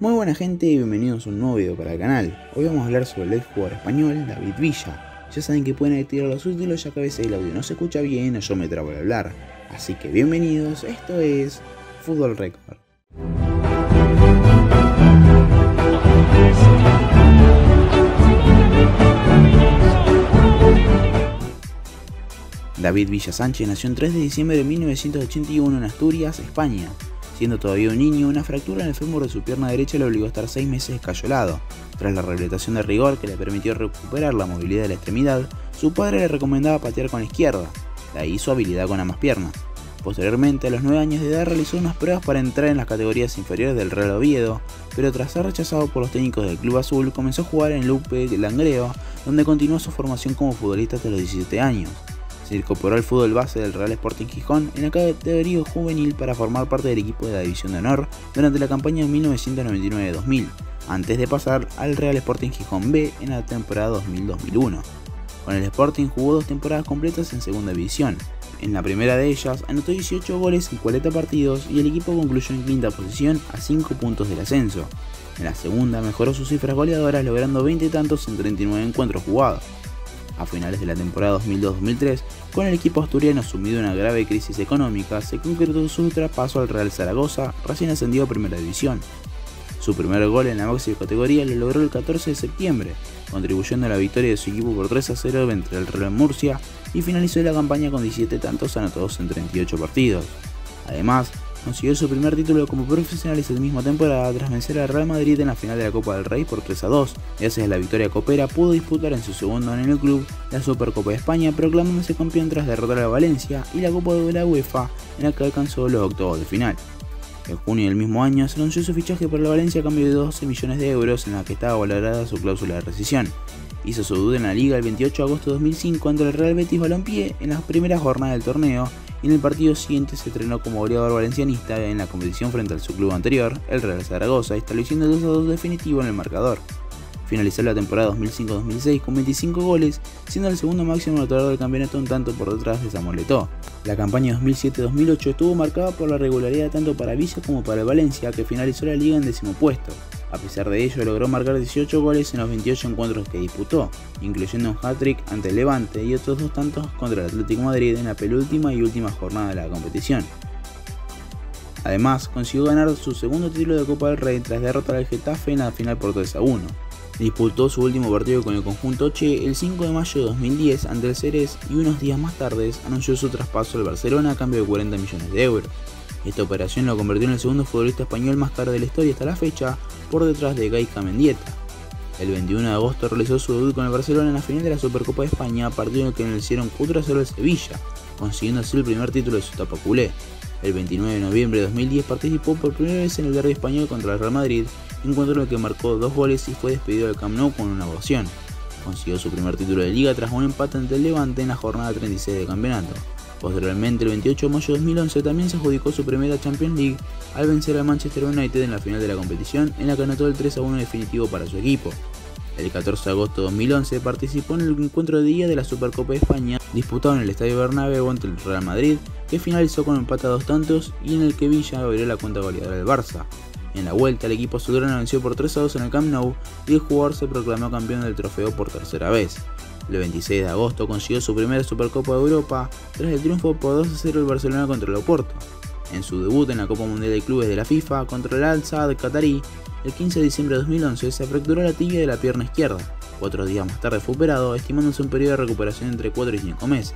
Muy buena gente y bienvenidos a un nuevo video para el canal. Hoy vamos a hablar sobre el exjugador español David Villa. Ya saben que pueden activar los subtítulos ya que a veces el audio no se escucha bien o yo me trabo al hablar. Así que bienvenidos, esto es Fútbol Record. David Villa Sánchez nació el 3 de diciembre de 1981 en Asturias, España. Siendo todavía un niño, una fractura en el fémur de su pierna derecha le obligó a estar 6 meses escayolado. Tras la rehabilitación de rigor que le permitió recuperar la movilidad de la extremidad, su padre le recomendaba patear con la izquierda, de ahí su habilidad con ambas piernas. Posteriormente, a los 9 años de edad realizó unas pruebas para entrar en las categorías inferiores del Real Oviedo, pero tras ser rechazado por los técnicos del Club Azul, comenzó a jugar en el UP Langreo, donde continuó su formación como futbolista hasta los 17 años. Se incorporó al fútbol base del Real Sporting Gijón en la categoría juvenil para formar parte del equipo de la División de Honor durante la campaña 1999-2000, antes de pasar al Real Sporting Gijón B en la temporada 2000-2001. Con el Sporting jugó 2 temporadas completas en segunda división. En la primera de ellas anotó 18 goles en 40 partidos y el equipo concluyó en quinta posición a 5 puntos del ascenso. En la segunda mejoró sus cifras goleadoras logrando 20 tantos en 39 encuentros jugados. A finales de la temporada 2002-2003, con el equipo asturiano sumido en una grave crisis económica, se concretó su traspaso al Real Zaragoza, recién ascendido a Primera División. Su primer gol en la máxima categoría lo logró el 14 de septiembre, contribuyendo a la victoria de su equipo por 3-0 entre el Real Murcia y finalizó la campaña con 17 tantos anotados en 38 partidos. Además, consiguió su primer título como profesional esa misma temporada tras vencer al Real Madrid en la final de la Copa del Rey por 3-2. Gracias a la victoria copera pudo disputar en su segundo año en el club la Supercopa de España, proclamándose campeón tras derrotar a Valencia, y la Copa de la UEFA, en la que alcanzó los octavos de final. En junio del mismo año se anunció su fichaje por la Valencia a cambio de 12 millones de euros, en la que estaba valorada su cláusula de rescisión. Hizo su debut en la liga el 28 de agosto de 2005 ante el Real Betis Balompié en las primeras jornadas del torneo, y en el partido siguiente se estrenó como goleador valencianista en la competición frente a su club anterior, el Real Zaragoza, estableciendo el 2-2 definitivo en el marcador. Finalizó la temporada 2005-2006 con 25 goles, siendo el segundo máximo anotador del campeonato, un tanto por detrás de Samuel Eto'o. La campaña 2007-2008 estuvo marcada por la regularidad tanto para Villa como para el Valencia, que finalizó la liga en 10º puesto. A pesar de ello, logró marcar 18 goles en los 28 encuentros que disputó, incluyendo un hat-trick ante el Levante y otros 2 tantos contra el Atlético de Madrid en la penúltima y última jornada de la competición. Además, consiguió ganar su segundo título de Copa del Rey tras derrotar al Getafe en la final por 3-1. Disputó su último partido con el conjunto Che el 5 de mayo de 2010 ante el Xerez y unos días más tarde anunció su traspaso al Barcelona a cambio de 40 millones de euros. Esta operación lo convirtió en el segundo futbolista español más caro de la historia hasta la fecha, por detrás de Gaizka Mendieta. El 21 de agosto realizó su debut con el Barcelona en la final de la Supercopa de España, partido en el que le hicieron 4-0 al Sevilla, consiguiendo así el primer título de su etapa culé. El 29 de noviembre de 2010 participó por primera vez en el derbi español contra el Real Madrid, encuentro en el que marcó 2 goles y fue despedido del Camp Nou con una ovación. Consiguió su primer título de liga tras un empate ante el Levante en la jornada 36 del campeonato. Posteriormente, el 28 de mayo de 2011 también se adjudicó su primera Champions League al vencer al Manchester United en la final de la competición, en la que anotó el 3-1 definitivo para su equipo. El 14 de agosto de 2011 participó en el encuentro de día de la Supercopa de España, disputado en el Estadio Bernabéu ante el Real Madrid, que finalizó con un empate a 2 tantos y en el que Villa abrió la cuenta goleadora del Barça. En la vuelta, el equipo azulgrana venció por 3-2 en el Camp Nou y el jugador se proclamó campeón del trofeo por tercera vez. El 26 de agosto consiguió su primera Supercopa de Europa tras el triunfo por 2-0 del Barcelona contra el Oporto. En su debut en la Copa Mundial de Clubes de la FIFA contra el Al-Sadd Qatarí, el 15 de diciembre de 2011 se fracturó la tibia de la pierna izquierda. 4 días más tarde fue operado, estimándose un periodo de recuperación entre 4 y 5 meses.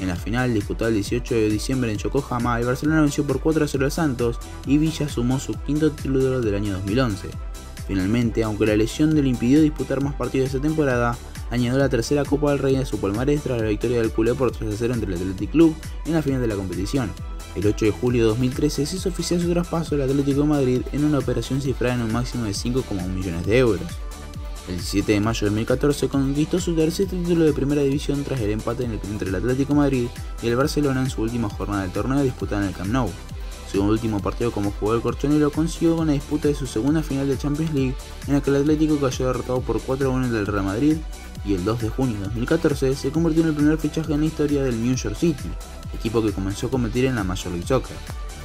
En la final, disputada el 18 de diciembre en Yokohama, el Barcelona venció por 4-0 al Santos y Villa sumó su quinto título del año 2011. Finalmente, aunque la lesión le impidió disputar más partidos esa temporada, añadió la tercera Copa del Rey a su palmarés tras la victoria del culé por 3-0 entre el Athletic Club en la final de la competición. El 8 de julio de 2013 se hizo oficial su traspaso al Atlético de Madrid en una operación cifrada en un máximo de 5,1 millones de euros. El 17 de mayo de 2014 conquistó su tercer título de primera división tras el empate entre el Atlético de Madrid y el Barcelona en su última jornada del torneo disputada en el Camp Nou. Su último partido como jugador colchonero consiguió con la disputa de su segunda final de Champions League, en la que el Atlético cayó derrotado por 4-1 del Real Madrid, y el 2 de junio de 2014 se convirtió en el primer fichaje en la historia del New York City, equipo que comenzó a competir en la Major League Soccer.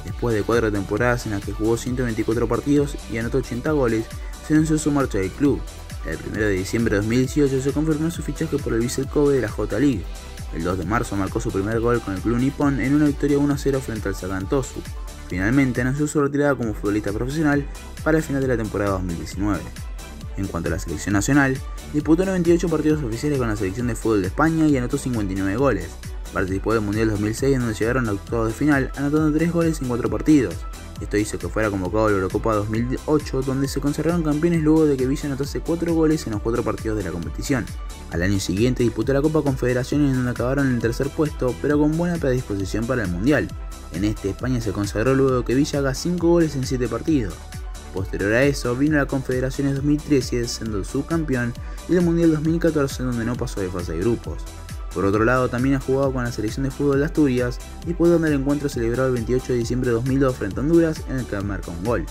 Después de 4 temporadas en las que jugó 124 partidos y anotó 80 goles, se anunció su marcha del club. El 1 de diciembre de 2018 se confirmó su fichaje por el Vissel Kobe de la J-League. El 2 de marzo marcó su primer gol con el club nipón en una victoria 1-0 frente al Sagan Tosu. Finalmente anunció su retirada como futbolista profesional para el final de la temporada 2019. En cuanto a la selección nacional, disputó 98 partidos oficiales con la selección de fútbol de España y anotó 59 goles. Participó del Mundial 2006 en donde llegaron a octavos de final anotando 3 goles en 4 partidos. Esto hizo que fuera convocado a la Eurocopa 2008 donde se consagraron campeones luego de que Villa anotase 4 goles en los 4 partidos de la competición. Al año siguiente disputó la Copa Confederaciones en donde acabaron en el tercer puesto pero con buena predisposición para el Mundial. En este España se consagró luego de que Villa haga 5 goles en 7 partidos. Posterior a eso vino la Confederaciones 2013 siendo subcampeón y el Mundial 2014 donde no pasó de fase de grupos. Por otro lado, también ha jugado con la selección de fútbol de Asturias, disputando el encuentro celebrado el 28 de diciembre de 2002 frente a Honduras, en el que marcó un gol.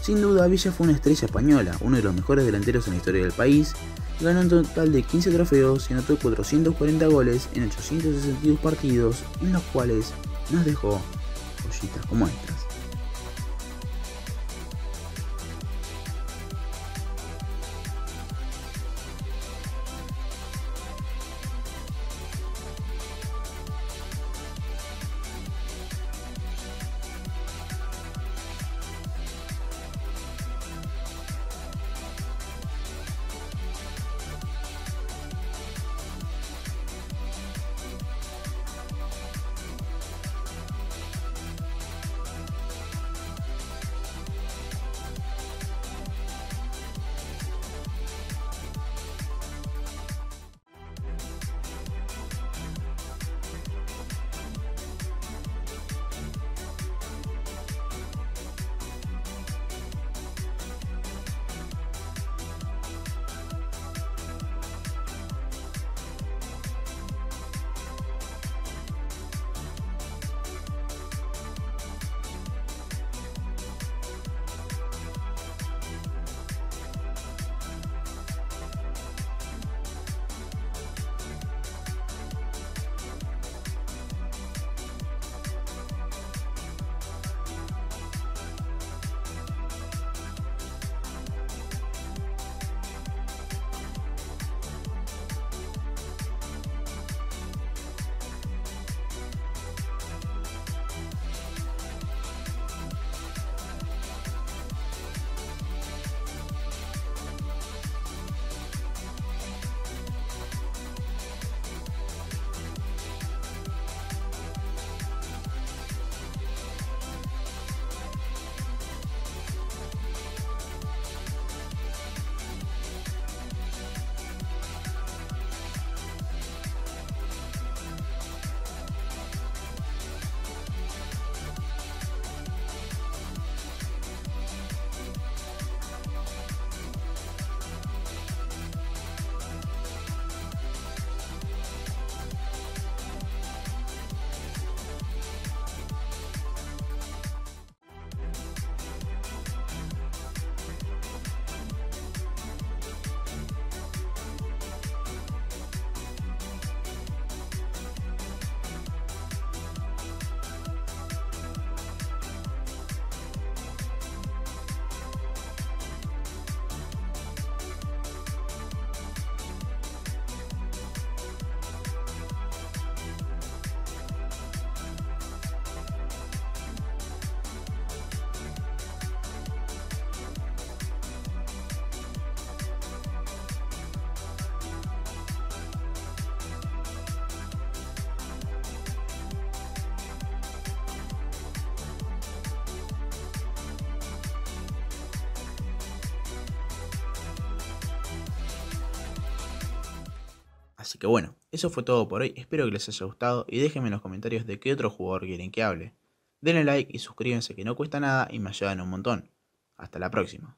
Sin duda, Villa fue una estrella española, uno de los mejores delanteros en la historia del país, ganó un total de 15 trofeos y anotó 440 goles en 862 partidos, en los cuales nos dejó joyitas como estas. Así que bueno, eso fue todo por hoy, espero que les haya gustado y déjenme en los comentarios de qué otro jugador quieren que hable. Denle like y suscríbanse que no cuesta nada y me ayudan un montón. Hasta la próxima.